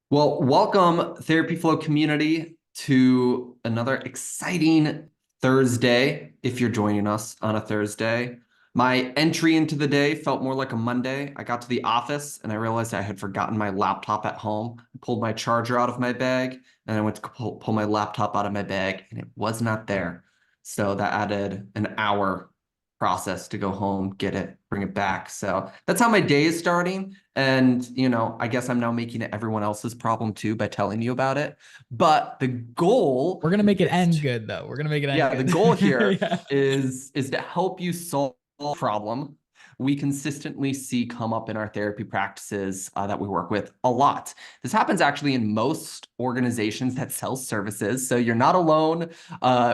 Well, welcome, Therapy Flow community, to another exciting Thursday. If you're joining us on a Thursday, my entry into the day felt more like a Monday. I got to the office and I realized I had forgotten my laptop at home. I pulled my charger out of my bag and I went to pull my laptop out of my bag and it was not there. So that added an hour process to go home, get it, bring it back. So that's how my day is starting. And, I guess I'm now making it everyone else's problem too by telling you about it. But the goal We're gonna make it is end to, good though. We're gonna make it end yeah, the goal good. here Yeah. is to help you solve a problem we consistently see come up in our therapy practices that we work with a lot. This happens actually in most organizations that sell services. So you're not alone.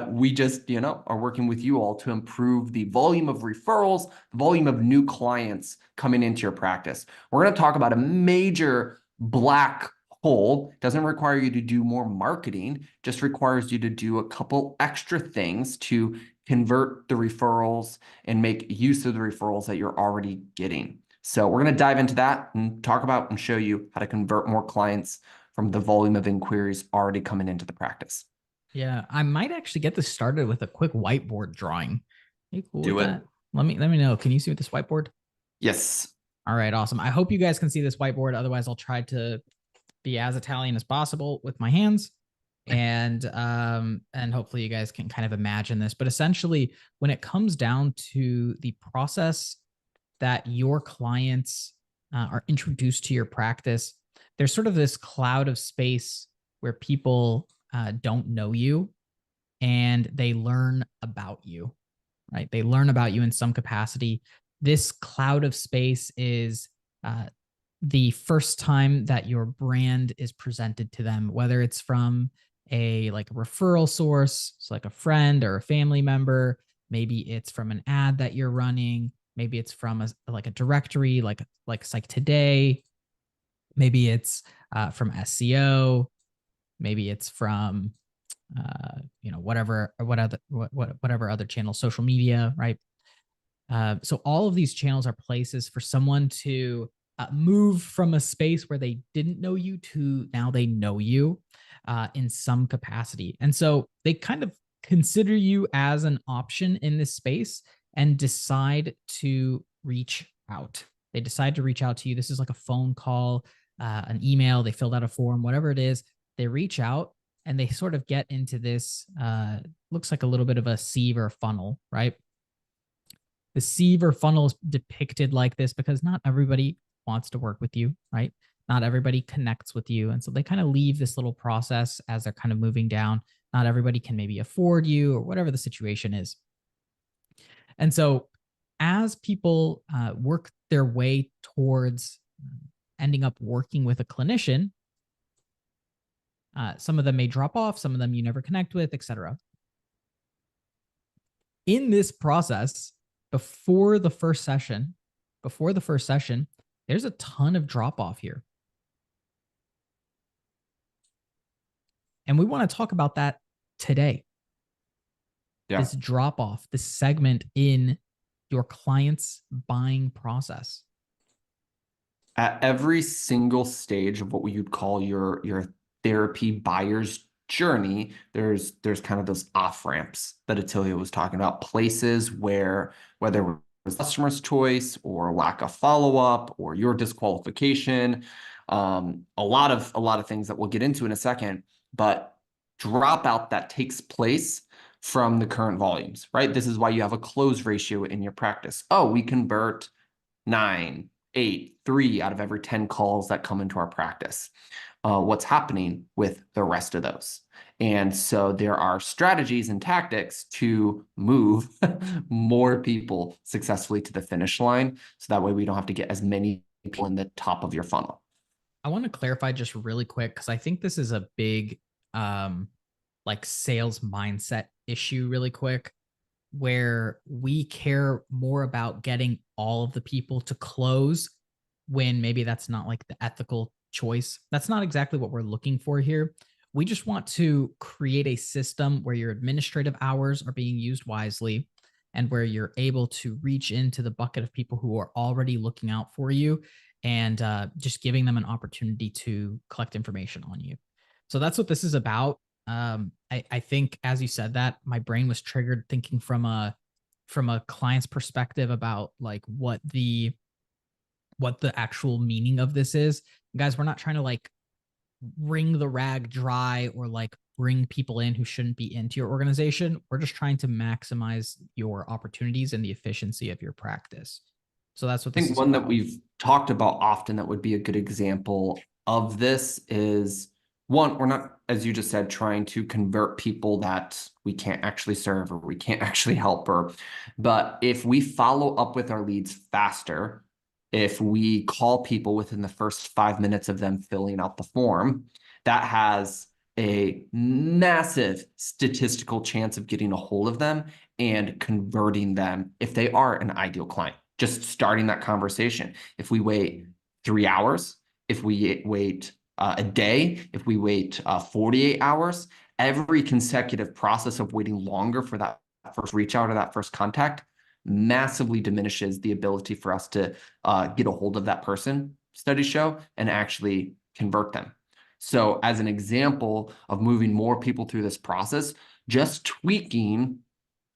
We just, are working with you all to improve the volume of referrals, the volume of new clients coming into your practice. We're going to talk about a major black hole. Doesn't require you to do more marketing, just requires you to do a couple extra things to convert the referrals and make use of the referrals that you're already getting. So we're going to dive into that and talk about and show you how to convert more clients from the volume of inquiries already coming into the practice. Yeah. I might actually get this started with a quick whiteboard drawing. Are you cool with Do it. that? Let me know. Can you see with this whiteboard? Yes. All right, awesome. I hope you guys can see this whiteboard. Otherwise, I'll try to be as Italian as possible with my hands. And hopefully you guys can kind of imagine this. But essentially, when it comes down to the process that your clients are introduced to your practice, there's sort of this cloud of space where people don't know you and they learn about you, right? They learn about you in some capacity. This cloud of space is uh, the first time that your brand is presented to them, whether it's from a like a referral source, so like a friend or a family member, maybe it's from an ad that you're running, maybe it's from like a directory, like Psych Today, maybe it's from SEO, maybe it's from whatever or whatever other channel, social media, right? So all of these channels are places for someone to move from a space where they didn't know you to now they know you in some capacity. And so they kind of consider you as an option in this space and decide to reach out. They decide to reach out to you. This is like a phone call, an email, they filled out a form, whatever it is. They reach out and they sort of get into this, looks like a little bit of a sieve or a funnel, right? The sieve or funnel is depicted like this because not everybody wants to work with you, right? Not everybody connects with you. And so they kind of leave this little process as they're kind of moving down. Not everybody can maybe afford you or whatever the situation is. And so as people work their way towards ending up working with a clinician, some of them may drop off, some of them you never connect with, etc. In this process, before the first session, there's a ton of drop off here. And we want to talk about that today. Yeah. This drop off, this segment in your client's buying process. At every single stage of what you'd call your therapy buyer's journey, there's kind of those off ramps that Attilio was talking about, places where whether it was customer's choice or lack of follow up or your disqualification, a lot of things that we'll get into in a second, but dropout that takes place from the current volumes, right? This is why you have a close ratio in your practice. Oh, we convert 9, 8, 3 out of every 10 calls that come into our practice. What's happening with the rest of those? And so there are strategies and tactics to move more people successfully to the finish line. So that way we don't have to get as many people in the top of your funnel. I want to clarify just really quick because I think this is a big like sales mindset issue really quick where we care more about getting all of the people to close when maybe that's not like the ethical choice. That's not exactly what we're looking for here. We just want to create a system where your administrative hours are being used wisely and where you're able to reach into the bucket of people who are already looking out for you and just giving them an opportunity to collect information on you. So that's what this is about. I think as you said that, my brain was triggered thinking from a client's perspective about like what the actual meaning of this is. Guys, we're not trying to like wring the rag dry or like bring people in who shouldn't be into your organization. We're just trying to maximize your opportunities and the efficiency of your practice. So that's what I this think is one that about. we've talked about often that would be a good example of this is one, we're not, as you just said, trying to convert people that we can't actually serve or we can't actually help but if we follow up with our leads faster, if we call people within the first 5 minutes of them filling out the form, that has a massive statistical chance of getting a hold of them and converting them if they are an ideal client. Just starting that conversation. If we wait 3 hours, if we wait a day, if we wait 48 hours, every consecutive process of waiting longer for that first reach out or that first contact massively diminishes the ability for us to get a hold of that person, studies show, and actually convert them. So as an example of moving more people through this process, just tweaking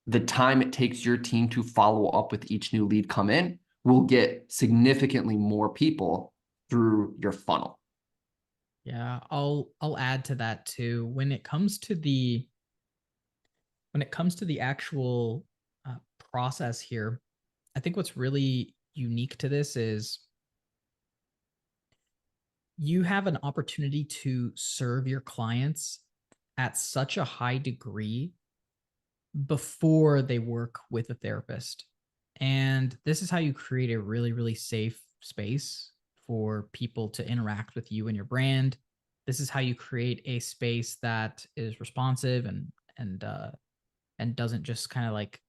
the time it takes your team to follow up with each new lead come in will get significantly more people through your funnel. Yeah, I'll add to that too. When it comes to the actual process here, I think what's really unique to this is you have an opportunity to serve your clients at such a high degree before they work with a therapist. And this is how you create a really, really safe space for people to interact with you and your brand. This is how you create a space that is responsive and doesn't just kind of like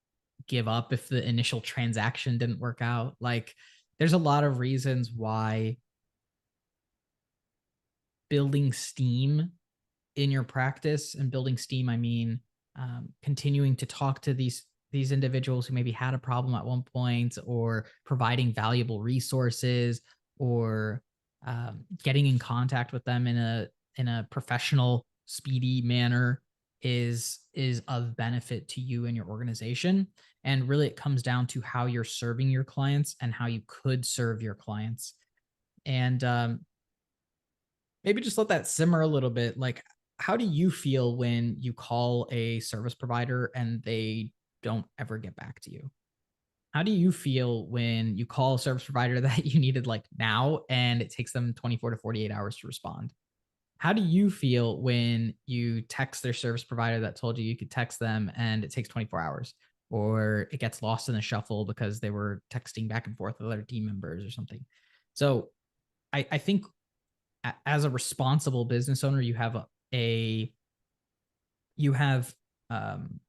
give up if the initial transaction didn't work out. Like there's a lot of reasons why building steam in your practice, and building steam, I mean continuing to talk to these individuals who maybe had a problem at one point, or providing valuable resources, or getting in contact with them in a professional, speedy manner is of benefit to you and your organization. And really, it comes down to how you're serving your clients and how you could serve your clients. And maybe just let that simmer a little bit. Like, how do you feel when you call a service provider and they don't ever get back to you? How do you feel when you call a service provider that you needed like now and it takes them 24 to 48 hours to respond? How do you feel when you text their service provider that told you you could text them and it takes 24 hours, or it gets lost in the shuffle because they were texting back and forth with other team members or something? So I think as a responsible business owner, a you have um,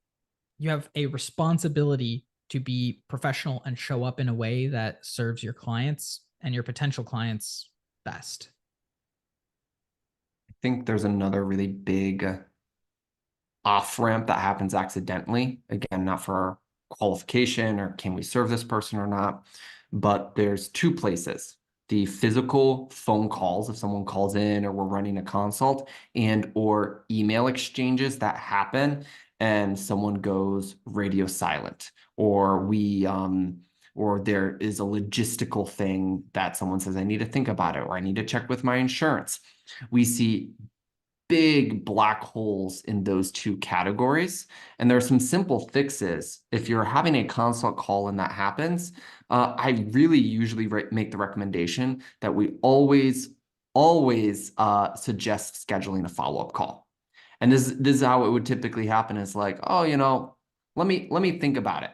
you have a responsibility to be professional and show up in a way that serves your clients and your potential clients best. I think there's another really big off ramp that happens accidentally. Again, not for qualification or can we serve this person or not, but there's two places. The physical phone calls, if someone calls in or we're running a consult, and or email exchanges that happen and someone goes radio silent, or there is a logistical thing that someone says, I need to think about it, or I need to check with my insurance. We see big black holes in those two categories. And there are some simple fixes. If you're having a consult call and that happens, I really usually make the recommendation that we always suggest scheduling a follow-up call. And this is how it would typically happen is like, oh, let me think about it.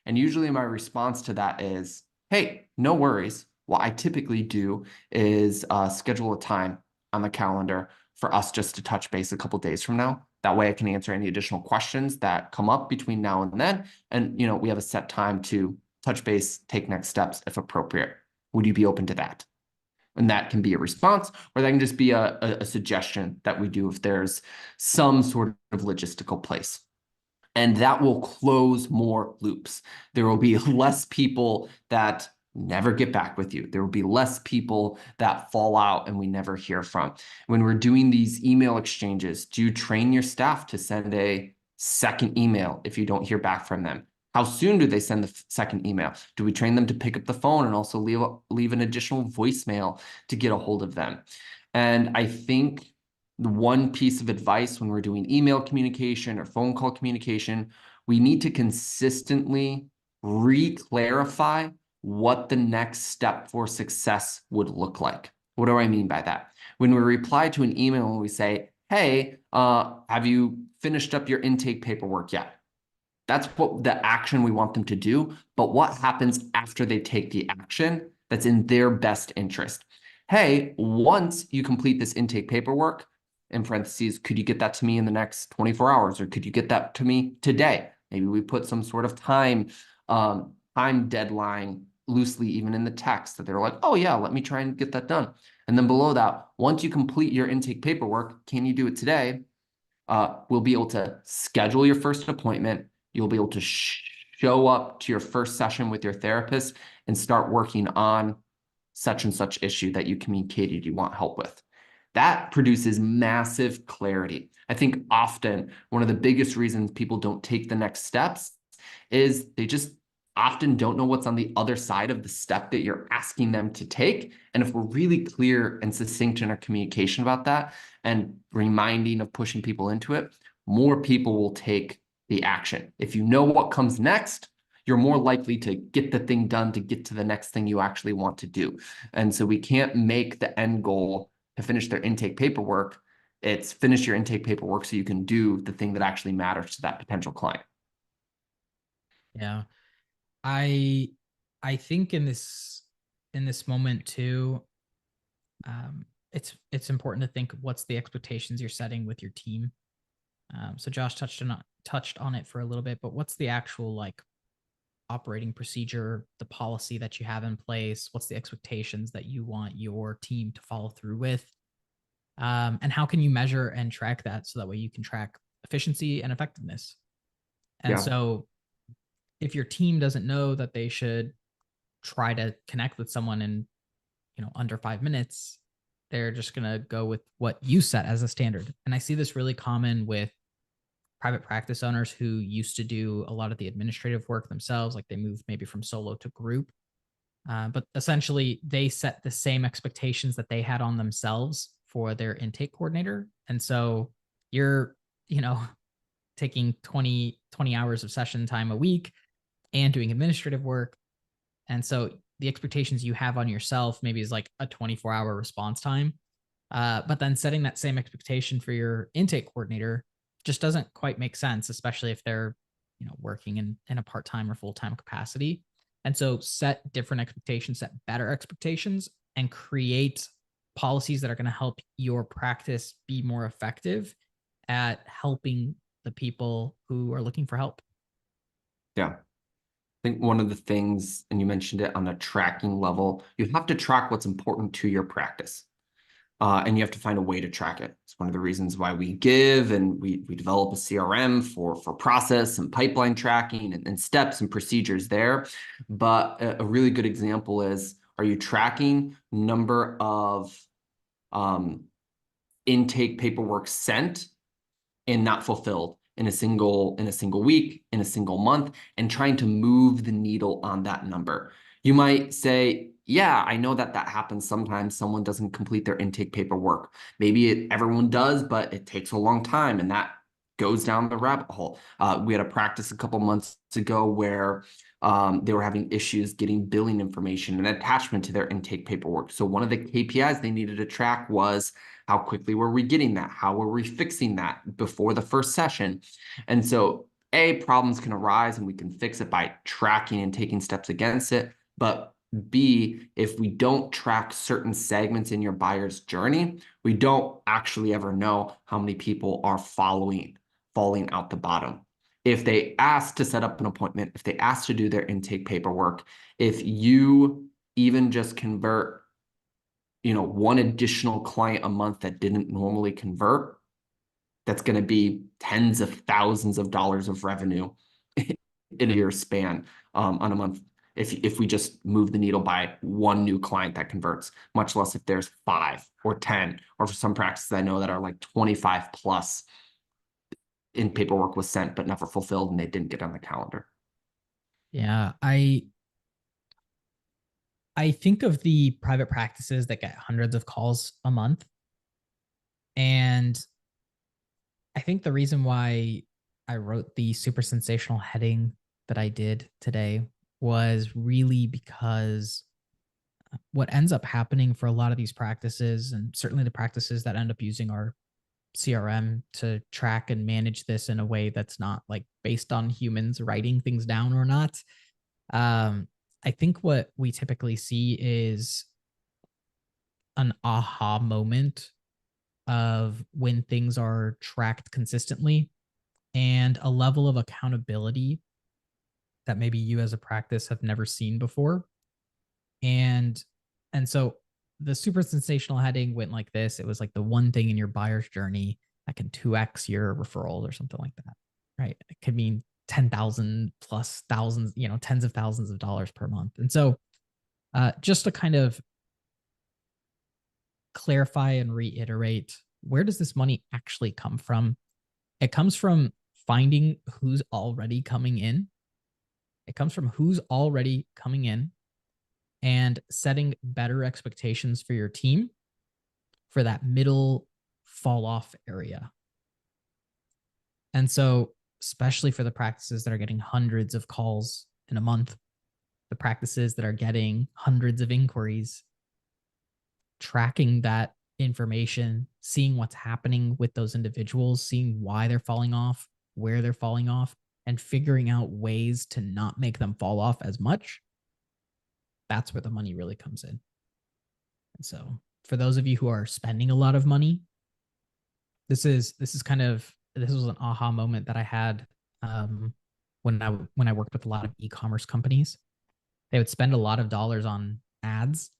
And usually my response to that is, hey, no worries. What I typically do is schedule a time on the calendar for us just to touch base a couple days from now. That way I can answer any additional questions that come up between now and then. And, we have a set time to touch base, take next steps if appropriate. Would you be open to that? And that can be a response, or that can just be a suggestion that we do if there's some sort of logistical place. And that will close more loops. There will be less people that never get back with you. There will be less people that fall out and we never hear from. When we're doing these email exchanges, do you train your staff to send a second email if you don't hear back from them? How soon do they send the second email? Do we train them to pick up the phone and also leave an additional voicemail to get a hold of them? And I think the one piece of advice when we're doing email communication or phone call communication, we need to consistently re-clarify what the next step for success would look like. What do I mean by that? When we reply to an email and we say, hey, have you finished up your intake paperwork yet? That's what the action we want them to do. But what happens after they take the action that's in their best interest? Hey, once you complete this intake paperwork, in parentheses, could you get that to me in the next 24 hours? Or could you get that to me today? Maybe we put some sort of time deadline loosely even in the text that they're like, oh yeah, let me try and get that done. And then below that, once you complete your intake paperwork, can you do it today? We'll be able to schedule your first appointment. You'll be able to show up to your first session with your therapist and start working on such and such issue that you communicated you want help with. That produces massive clarity. I think often one of the biggest reasons people don't take the next steps is they just often don't know what's on the other side of the step that you're asking them to take. And if we're really clear and succinct in our communication about that and reminding of pushing people into it, more people will take the action. If you know what comes next, you're more likely to get the thing done to get to the next thing you actually want to do. And so we can't make the end goal to finish their intake paperwork. It's finish your intake paperwork so you can do the thing that actually matters to that potential client. Yeah. I I think in this moment too, it's important to think what's the expectations you're setting with your team. So Josh touched on it for a little bit, but what's the actual like operating procedure, the policy that you have in place? What's the expectations that you want your team to follow through with? And how can you measure and track that so that way you can track efficiency and effectiveness? And Yeah. so if your team doesn't know that they should try to connect with someone in, under 5 minutes, they're just going to go with what you set as a standard. And I see this really common with private practice owners who used to do a lot of the administrative work themselves, like they moved maybe from solo to group. But essentially, they set the same expectations that they had on themselves for their intake coordinator. And so you're, you know, taking 20 hours of session time a week and doing administrative work. And so the expectations you have on yourself maybe is like a 24-hour response time. But then setting that same expectation for your intake coordinator just doesn't quite make sense, especially if they're, working in a part-time or full-time capacity. And so set different expectations, set better expectations, and create policies that are going to help your practice be more effective at helping the people who are looking for help. Yeah. I think one of the things, and you mentioned it on a tracking level, you have to track what's important to your practice. And you have to find a way to track it. It's one of the reasons why we give and we develop a CRM for process and pipeline tracking and steps and procedures there. But a really good example is, are you tracking number of intake paperwork sent and not fulfilled in a single week, in a single month, and trying to move the needle on that number? You might say, yeah, I know that happens sometimes. Someone doesn't complete their intake paperwork. Maybe everyone does, but it takes a long time, and that goes down the rabbit hole. We had a practice a couple months ago where they were having issues getting billing information and attachment to their intake paperwork. So one of the KPIs they needed to track was, how quickly were we getting that? How were we fixing that before the first session? And so problems can arise and we can fix it by tracking and taking steps against it. But B, if we don't track certain segments in your buyer's journey, we don't actually ever know how many people are falling out the bottom. If they ask to set up an appointment, if they ask to do their intake paperwork, if you even just convert, one additional client a month that didn't normally convert, that's going to be tens of thousands of dollars of revenue in a year span on a month. if we just move the needle by one new client that converts, much less if there's 5 or 10, or for some practices I know that are like 25 plus in paperwork was sent but never fulfilled and they didn't get on the calendar. Yeah, I think of the private practices that get hundreds of calls a month, and I think the reason why I wrote the super sensational heading that I did today was really because what ends up happening for a lot of these practices, and certainly the practices that end up using our CRM to track and manage this in a way that's not like based on humans writing things down or not. I think what we typically see is an aha moment of when things are tracked consistently and a level of accountability that maybe you as a practice have never seen before. And so the super sensational heading went like this. It was like the one thing in your buyer's journey that can 2x your referrals or something like that. Right. It could mean 10,000 plus thousands, tens of thousands of dollars per month. And so just to kind of clarify and reiterate, where does this money actually come from? It comes from finding who's already coming in. It comes from who's already coming in and setting better expectations for your team for that middle fall off area. And so, especially for the practices that are getting hundreds of calls in a month, the practices that are getting hundreds of inquiries, tracking that information, seeing what's happening with those individuals, seeing why they're falling off, where they're falling off, and figuring out ways to not make them fall off as much. That's where the money really comes in. And so, for those of you who are spending a lot of money, this was an aha moment that I had when I worked with a lot of e-commerce companies. They would spend a lot of dollars on ads,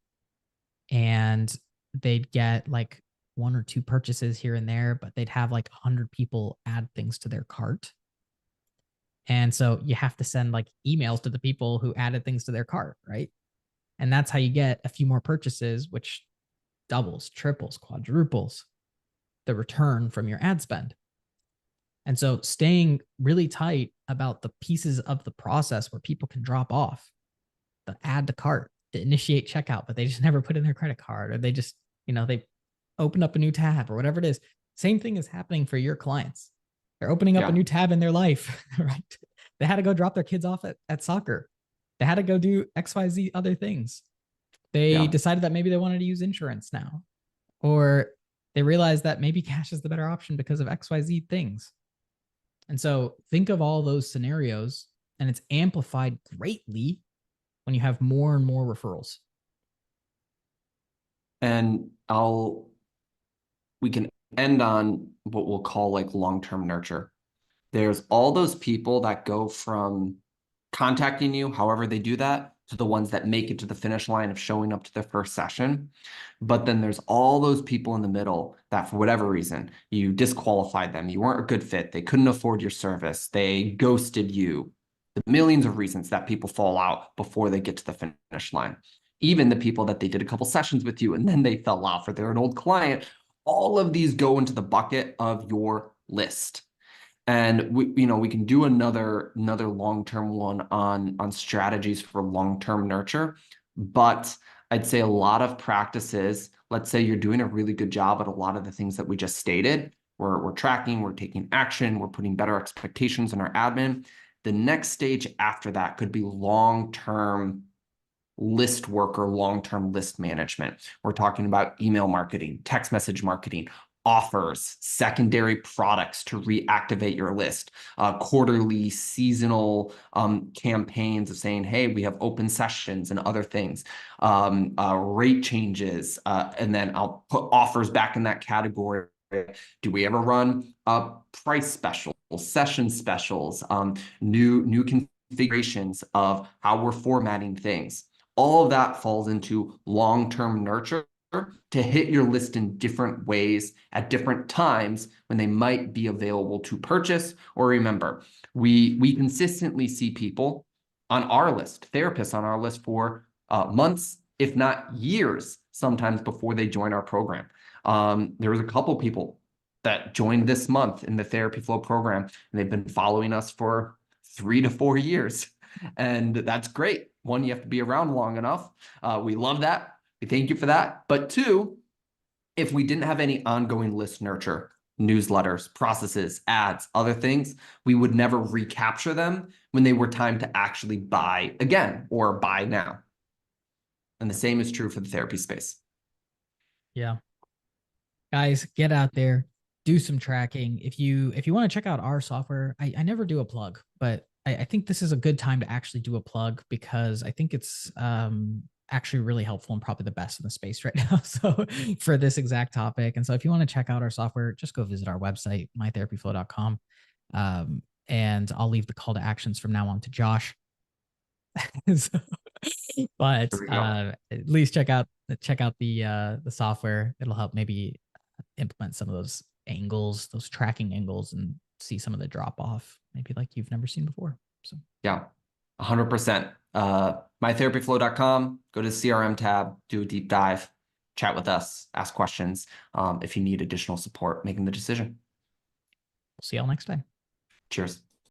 and they'd get like one or two purchases here and there, but they'd have like 100 people add things to their cart. And so you have to send like emails to the people who added things to their cart, right? And that's how you get a few more purchases, which doubles, triples, quadruples the return from your ad spend. And so staying really tight about the pieces of the process where people can drop off, the add to cart, the initiate checkout, but they just never put in their credit card, or they just, they open up a new tab or whatever it is. Same thing is happening for your clients. They're opening up a Yeah. new tab in their life, right? They had to go drop their kids off at soccer. They had to go do XYZ other things. They Yeah. decided that maybe they wanted to use insurance now, or they realized that maybe cash is the better option because of XYZ things. And so think of all those scenarios, and it's amplified greatly when you have more and more referrals. And we can end on what we'll call like long-term nurture. There's all those people that go from contacting you, however they do that, to the ones that make it to the finish line of showing up to their first session. But then there's all those people in the middle that for whatever reason, you disqualified them. You weren't a good fit. They couldn't afford your service. They ghosted you. The millions of reasons that people fall out before they get to the finish line. Even the people that they did a couple sessions with you and then they fell off or they're an old client. All of these go into the bucket of your list. And we can do another long-term one on strategies for long-term nurture. But I'd say a lot of practices, let's say you're doing a really good job at a lot of the things that we just stated. We're tracking, we're taking action, we're putting better expectations in our admin. The next stage after that could be long-term list work or long-term list management. We're talking about email marketing, text message marketing, offers, secondary products to reactivate your list, quarterly, seasonal campaigns of saying, hey, we have open sessions and other things, rate changes, and then I'll put offers back in that category. Do we ever run price specials, session specials, new configurations of how we're formatting things? All of that falls into long-term nurture to hit your list in different ways at different times when they might be available to purchase. Or remember, we consistently see people on our list, therapists on our list for months, if not years, sometimes before they join our program. There was a couple people that joined this month in the Therapy Flow program, and they've been following us for 3 to 4 years. And that's great. One, you have to be around long enough. We love that. We thank you for that. But two, if we didn't have any ongoing list nurture, newsletters, processes, ads, other things, we would never recapture them when they were time to actually buy again or buy now. And the same is true for the therapy space. Yeah. Guys, get out there, do some tracking. If you want to check out our software, I never do a plug, but I think this is a good time to actually do a plug because I think it's actually really helpful and probably the best in the space right now. So for this exact topic. And so if you want to check out our software, just go visit our website, mytherapyflow.com. And I'll leave the call to actions from now on to Josh. So, but Here we go. at least check out the software. It'll help maybe implement some of those angles, those tracking angles, and see some of the drop off, maybe like you've never seen before. So Yeah, 100%. Mytherapyflow.com, go to the CRM tab, do a deep dive, chat with us, ask questions. If you need additional support making the decision. we'll see y'all next time. Cheers.